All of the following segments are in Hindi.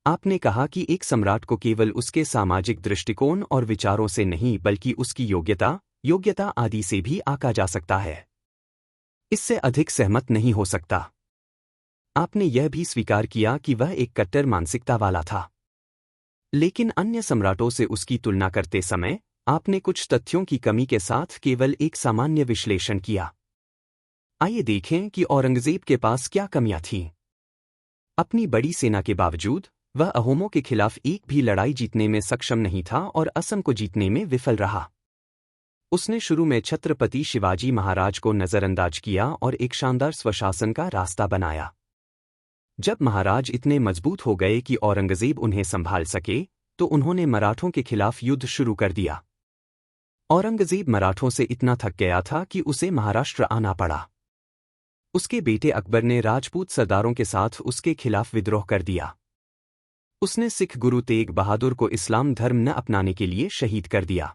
आपने कहा कि एक सम्राट को केवल उसके सामाजिक दृष्टिकोण और विचारों से नहीं बल्कि उसकी योग्यता आदि से भी आंका जा सकता है। इससे अधिक सहमत नहीं हो सकता। आपने यह भी स्वीकार किया कि वह एक कट्टर मानसिकता वाला था। लेकिन अन्य सम्राटों से उसकी तुलना करते समय आपने कुछ तथ्यों की कमी के साथ केवल एक सामान्य विश्लेषण किया। आइए देखें कि औरंगजेब के पास क्या कमियां थीं। अपनी बड़ी सेना के बावजूद वह अहोमों के खिलाफ एक भी लड़ाई जीतने में सक्षम नहीं था और असम को जीतने में विफल रहा। उसने शुरू में छत्रपति शिवाजी महाराज को नजरअंदाज किया और एक शानदार स्वशासन का रास्ता बनाया। जब महाराज इतने मजबूत हो गए कि औरंगजेब उन्हें संभाल सके, तो उन्होंने मराठों के खिलाफ युद्ध शुरू कर दिया। औरंगजेब मराठों से इतना थक गया था कि उसे महाराष्ट्र आना पड़ा। उसके बेटे अकबर ने राजपूत सरदारों के साथ उसके खिलाफ विद्रोह कर दिया। उसने सिख गुरु तेग बहादुर को इस्लाम धर्म न अपनाने के लिए शहीद कर दिया।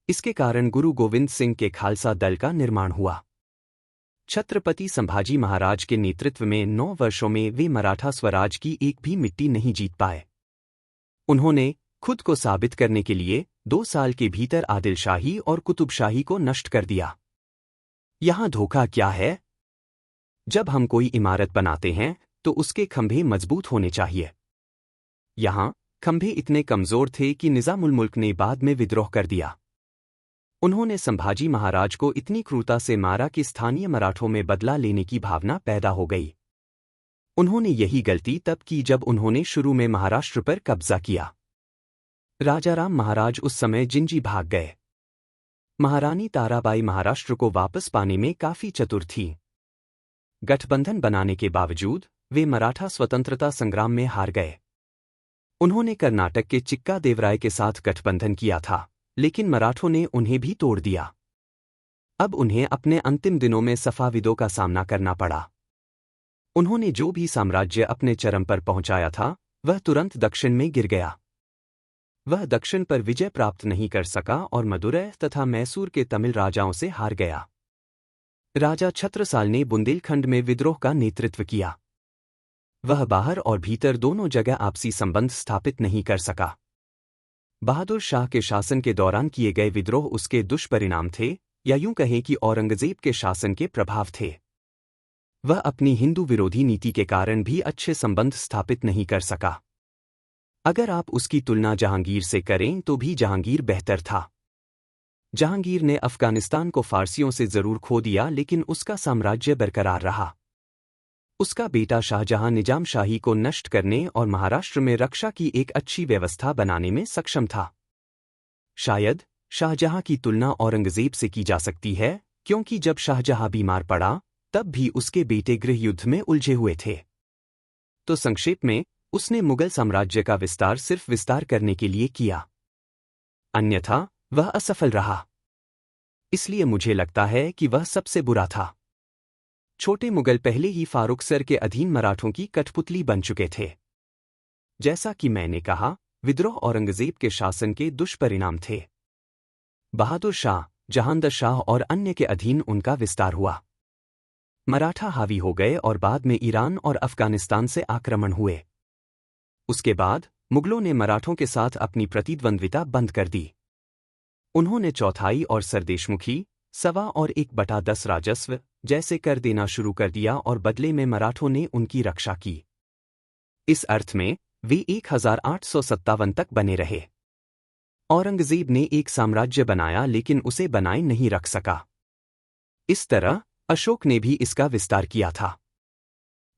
इसके कारण गुरु गोविंद सिंह के खालसा दल का निर्माण हुआ। छत्रपति संभाजी महाराज के नेतृत्व में 9 वर्षों में वे मराठा स्वराज की एक भी मिट्टी नहीं जीत पाए। उन्होंने खुद को साबित करने के लिए 2 साल के भीतर आदिलशाही और कुतुबशाही को नष्ट कर दिया। यहां धोखा क्या है? जब हम कोई इमारत बनाते हैं तो उसके खंभे मजबूत होने चाहिए। यहां खंभे इतने कमजोर थे कि निजामुल मुल्क ने बाद में विद्रोह कर दिया। उन्होंने संभाजी महाराज को इतनी क्रूरता से मारा कि स्थानीय मराठों में बदला लेने की भावना पैदा हो गई। उन्होंने यही गलती तब की जब उन्होंने शुरू में महाराष्ट्र पर कब्जा किया। राजाराम महाराज उस समय जिंजी भाग गए। महारानी ताराबाई महाराष्ट्र को वापस पाने में काफी चतुर थीं। गठबंधन बनाने के बावजूद वे मराठा स्वतंत्रता संग्राम में हार गए। उन्होंने कर्नाटक के चिक्का देवराय के साथ गठबंधन किया था, लेकिन मराठों ने उन्हें भी तोड़ दिया। अब उन्हें अपने अंतिम दिनों में सफाविदों का सामना करना पड़ा। उन्होंने जो भी साम्राज्य अपने चरम पर पहुंचाया था, वह तुरंत दक्षिण में गिर गया। वह दक्षिण पर विजय प्राप्त नहीं कर सका और मदुरै तथा मैसूर के तमिल राजाओं से हार गया। राजा छत्रसाल ने बुंदेलखंड में विद्रोह का नेतृत्व किया। वह बाहर और भीतर दोनों जगह आपसी संबंध स्थापित नहीं कर सका। बहादुर शाह के शासन के दौरान किए गए विद्रोह उसके दुष्परिणाम थे, या यूं कहें कि औरंगजेब के शासन के प्रभाव थे। वह अपनी हिंदू विरोधी नीति के कारण भी अच्छे संबंध स्थापित नहीं कर सका। अगर आप उसकी तुलना जहांगीर से करें तो भी जहांगीर बेहतर था। जहांगीर ने अफगानिस्तान को फारसियों से जरूर खो दिया, लेकिन उसका साम्राज्य बरकरार रहा। उसका बेटा शाहजहां निजाम शाही को नष्ट करने और महाराष्ट्र में रक्षा की एक अच्छी व्यवस्था बनाने में सक्षम था। शायद शाहजहां की तुलना औरंगजेब से की जा सकती है, क्योंकि जब शाहजहां बीमार पड़ा तब भी उसके बेटे गृह युद्ध में उलझे हुए थे। तो संक्षेप में, उसने मुगल साम्राज्य का विस्तार सिर्फ विस्तार करने के लिए किया, अन्यथा वह असफल रहा। इसलिए मुझे लगता है कि वह सबसे बुरा था। छोटे मुगल पहले ही फारूक सर के अधीन मराठों की कठपुतली बन चुके थे। जैसा कि मैंने कहा, विद्रोह औरंगजेब के शासन के दुष्परिणाम थे। बहादुर शाह, जहांदर शाह और अन्य के अधीन उनका विस्तार हुआ। मराठा हावी हो गए और बाद में ईरान और अफगानिस्तान से आक्रमण हुए। उसके बाद मुगलों ने मराठों के साथ अपनी प्रतिद्वंद्विता बंद कर दी। उन्होंने चौथाई और सरदेशमुखी, 1.25 राजस्व जैसे कर देना शुरू कर दिया और बदले में मराठों ने उनकी रक्षा की। इस अर्थ में वे 1857 तक बने रहे। औरंगजेब ने एक साम्राज्य बनाया लेकिन उसे बनाए नहीं रख सका। इस तरह अशोक ने भी इसका विस्तार किया था।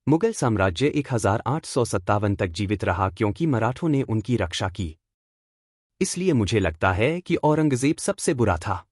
मुगल साम्राज्य 1857 तक जीवित रहा क्योंकि मराठों ने उनकी रक्षा की। इसलिए मुझे लगता है कि औरंगजेब सबसे बुरा था।